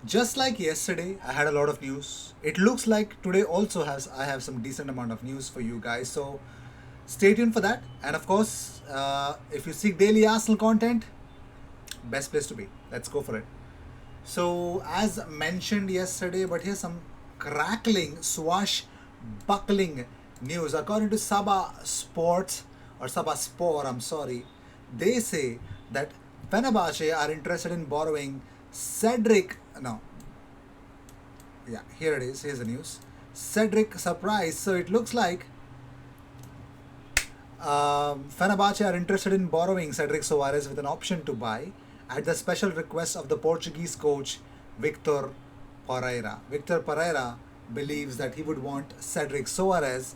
Just like yesterday, I had a lot of news. It looks like today also has I have some decent amount of news for you guys. So stay tuned for that. And of course, if you seek daily Arsenal content, best place to be. Let's go for it. So as mentioned yesterday, but here's some crackling, swashbuckling news. According to Sabah Sports or Sabah Sport, I'm sorry, they say that Fenerbahce are interested in borrowing Cedric. No, yeah, here it is. Here's the news. Cedric surprise. So it looks like Fenerbahce are interested in borrowing Cedric Soares with an option to buy at the special request of the Portuguese coach Victor Pereira. Victor Pereira believes that he would want Cedric Soares.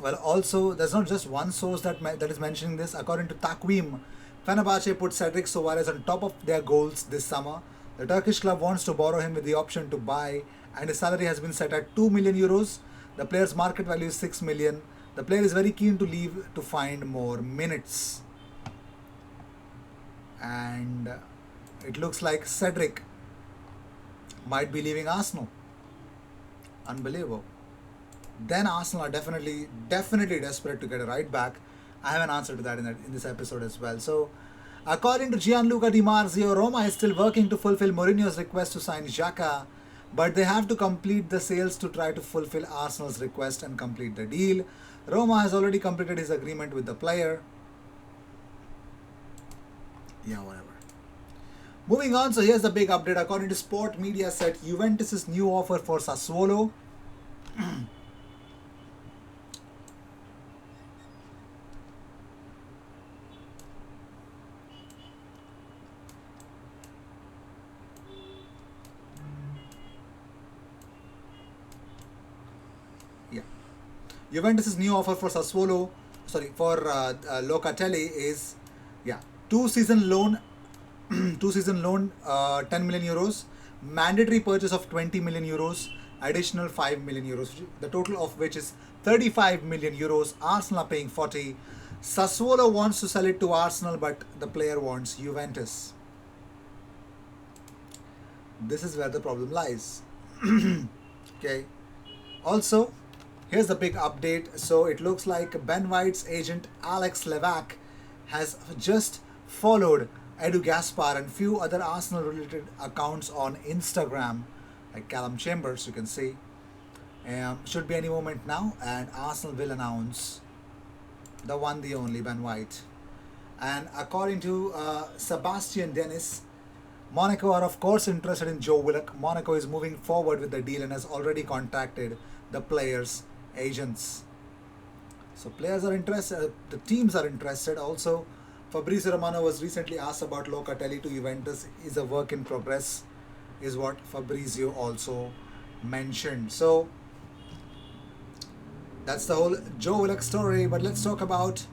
Well, also, there's not just one source that is mentioning this. According to Takvim, Fenerbahce put Cedric Soares on top of their goals this summer. The Turkish club wants to borrow him with the option to buy, and his salary has been set at 2 million euros. The player's market value is 6 million. The player is very keen to leave to find more minutes. And it looks like Cedric might be leaving Arsenal. Unbelievable. Then Arsenal are definitely desperate to get a right back. I have an answer to that in this episode as well. So, according to Gianluca Di Marzio, Roma is still working to fulfill Mourinho's request to sign Xhaka, but they have to complete the sales to try to fulfill Arsenal's request and complete the deal. Roma has already completed his agreement with the player. Yeah, whatever. Moving on, so here's the big update. According to Sport Media set, Juventus' new offer for Sassuolo. Yeah. Juventus' new offer for Sassuolo, sorry, for Locatelli is, yeah, two season loan, 10 million euros, mandatory purchase of 20 million euros, additional 5 million euros, the total of which is 35 million euros. Arsenal are paying 40. Sassuolo wants to sell it to Arsenal, but the player wants Juventus. This is where the problem lies. Okay. Also, here's the big update. So it looks like Ben White's agent Alex Levac has just followed Edu Gaspar and few other Arsenal related accounts on Instagram, like Callum Chambers, you can see. Should be any moment now, and Arsenal will announce the one, the only Ben White. And according to Sebastian Dennis, Monaco are of course interested in Joe Willock. Monaco is moving forward with the deal and has already contacted the players' agents. So players are interested, the teams are interested. Also, Fabrizio Romano was recently asked about Locatelli to Juventus is a work in progress, is what Fabrizio also mentioned. So that's the whole Joe Willock story. But let's talk about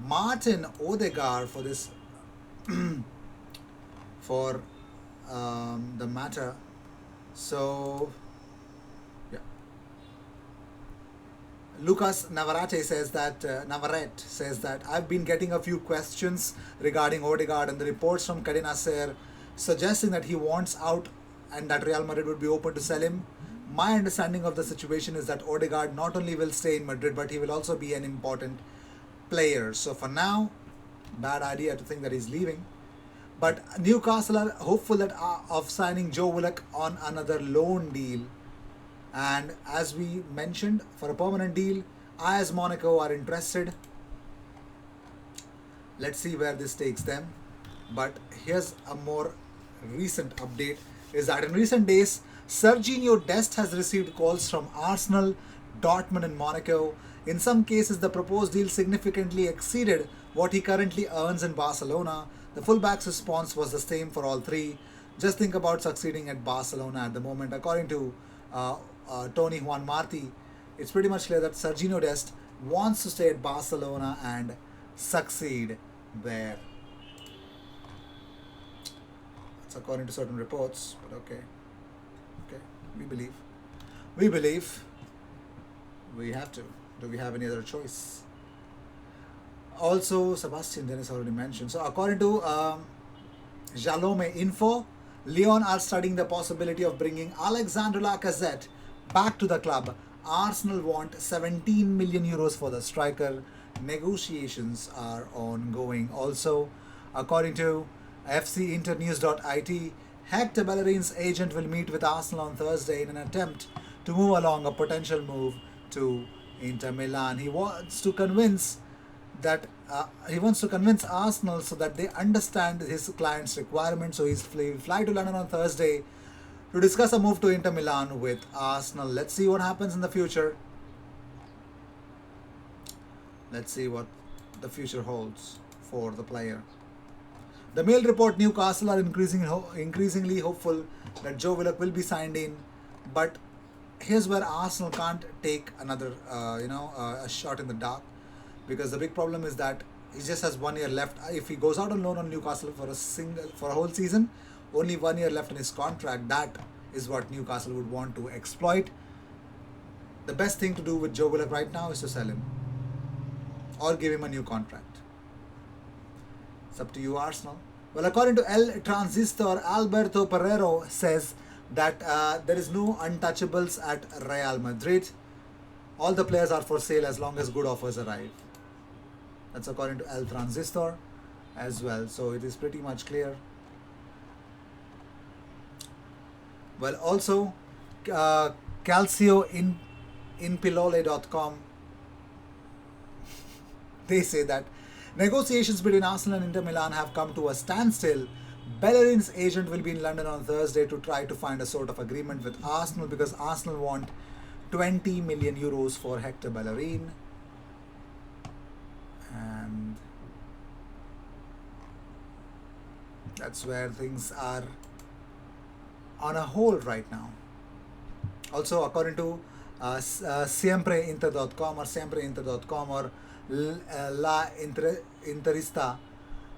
Martin Odegaard for this for the matter. So, yeah. Lucas Navarrete says that I've been getting a few questions regarding Odegaard and the reports from Cadena Ser suggesting that he wants out and that Real Madrid would be open to sell him. My understanding of the situation is that Odegaard not only will stay in Madrid but he will also be an important player. So for now, bad idea to think that he's leaving. But Newcastle are hopeful that of signing Joe Willock on another loan deal. And as we mentioned, for a permanent deal, AS Monaco are interested. Let's see where this takes them. But here's a more recent update is that in recent days, Serginho Dest has received calls from Arsenal, Dortmund and Monaco. In some cases, the proposed deal significantly exceeded what he currently earns in Barcelona. The fullback's response was the same for all three. Just think about succeeding at Barcelona at the moment. According to Tony Juan Marti, it's pretty much clear that Serginho Dest wants to stay at Barcelona and succeed there. That's according to certain reports, but okay. Okay, we believe. We believe. We have to. Do we have any other choice? Also, Sebastian Dennis already mentioned. So, according to Jalome Info, Lyon are studying the possibility of bringing Alexandre Lacazette back to the club. Arsenal want 17 million euros for the striker. Negotiations are ongoing. Also, according to FCInternews.it, Hector Bellerin's agent will meet with Arsenal on Thursday in an attempt to move along a potential move to Inter Milan. He wants to convince Arsenal so that they understand his client's requirements. So he'll fly to London on Thursday to discuss a move to Inter Milan with Arsenal. Let's see what happens in the future. Let's see what the future holds for the player. The Mail report Newcastle are increasingly hopeful that Joe Willock will be signed in, but here's where Arsenal can't take another a shot in the dark, because the big problem is that he just has 1 year left. If he goes out on loan on Newcastle for a whole season, only 1 year left in his contract. That is what Newcastle would want to exploit. The best thing to do with Joe Willock right now is to sell him or give him a new contract. It's up to you, Arsenal. Well, according to El Transistor, Alberto Pereiro says that there is no untouchables at Real Madrid. All the players are for sale as long as good offers arrive. That's according to El Transistor as well. So it is pretty much clear. Well, also, Calcio in Pilole.com, they say that negotiations between Arsenal and Inter Milan have come to a standstill. Bellerin's agent will be in London on Thursday to try to find a sort of agreement with Arsenal, because Arsenal want 20 million euros for Hector Bellerin. And that's where things are on a hold right now. Also, according to SiempreInter.com or La Interista,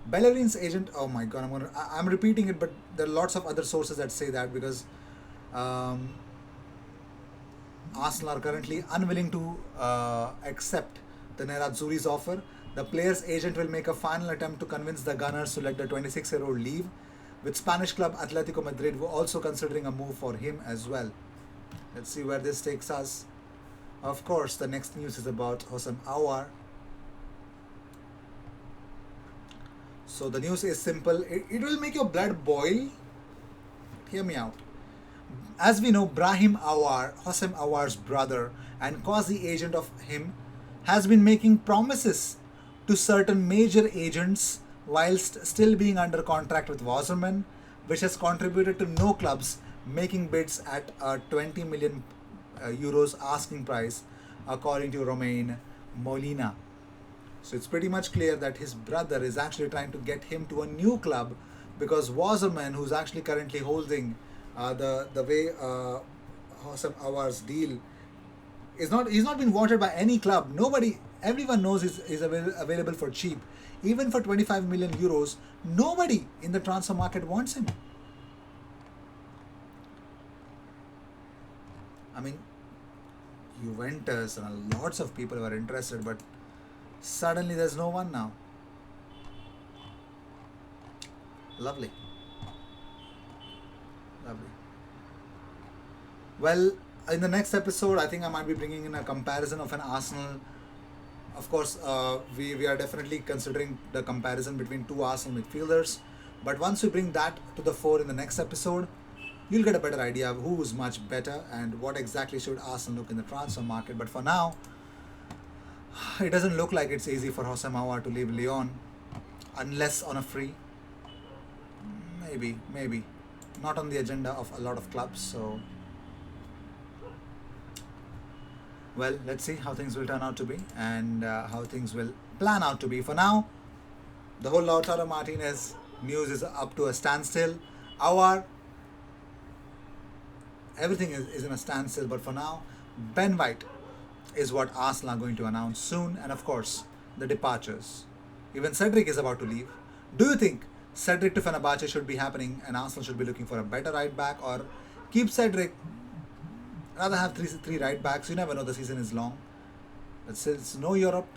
Bellerin's agent. Oh my God, I'm repeating it, but there are lots of other sources that say that, because Arsenal are currently unwilling to accept the Nerazzurri's offer. The player's agent will make a final attempt to convince the Gunners to let the 26-year-old leave, with Spanish club Atletico Madrid also considering a move for him as well. Let's see where this takes us. Of course, the next news is about Hosam Aouar. So the news is simple. It will make your blood boil. Hear me out. As we know, Brahim Aouar, Hosam Aouar's brother and quasi-agent of him, has been making promises to certain major agents whilst still being under contract with Wasserman, which has contributed to no clubs making bids at a 20 million euros asking price, according to Romain Molina. So it's pretty much clear that his brother is actually trying to get him to a new club, because Wasserman, who's actually currently holding the way Hosam Aouar's deal is not, he's not been wanted by any club. Everyone knows he's available for cheap. Even for 25 million euros, nobody in the transfer market wants him. I mean, Juventus and lots of people were interested, but suddenly there's no one now. Lovely. Well, in the next episode, I think I might be bringing in a comparison of an Arsenal. Of course, we are definitely considering the comparison between two Arsenal midfielders. But once we bring that to the fore in the next episode, you'll get a better idea of who is much better and what exactly should Arsenal look in the transfer market. But for now, it doesn't look like it's easy for Hosam Aouar to leave Lyon, unless on a free. Maybe. Not on the agenda of a lot of clubs, so... Well, let's see how things will turn out to be and how things will plan out to be. For now, the whole Lautaro Martinez news is up to a standstill. Everything is in a standstill, but for now, Ben White is what Arsenal are going to announce soon, and of course, the departures. Even Cedric is about to leave. Do you think Cedric to Fenerbahce should be happening and Arsenal should be looking for a better right back, or keep Cedric, rather have three right backs? You never know, the season is long. It's no Europe.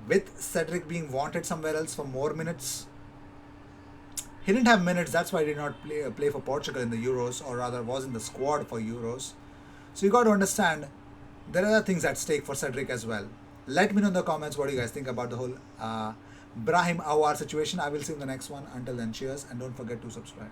With Cedric being wanted somewhere else for more minutes, He didn't have minutes, that's why he did not play for Portugal in the Euros, or rather was in the squad for Euros. So you got to understand there are other things at stake for Cedric as well. Let me know in the comments what you guys think about the whole Brahim Awar situation. I will see you in the next one. Until then, cheers, and don't forget to subscribe.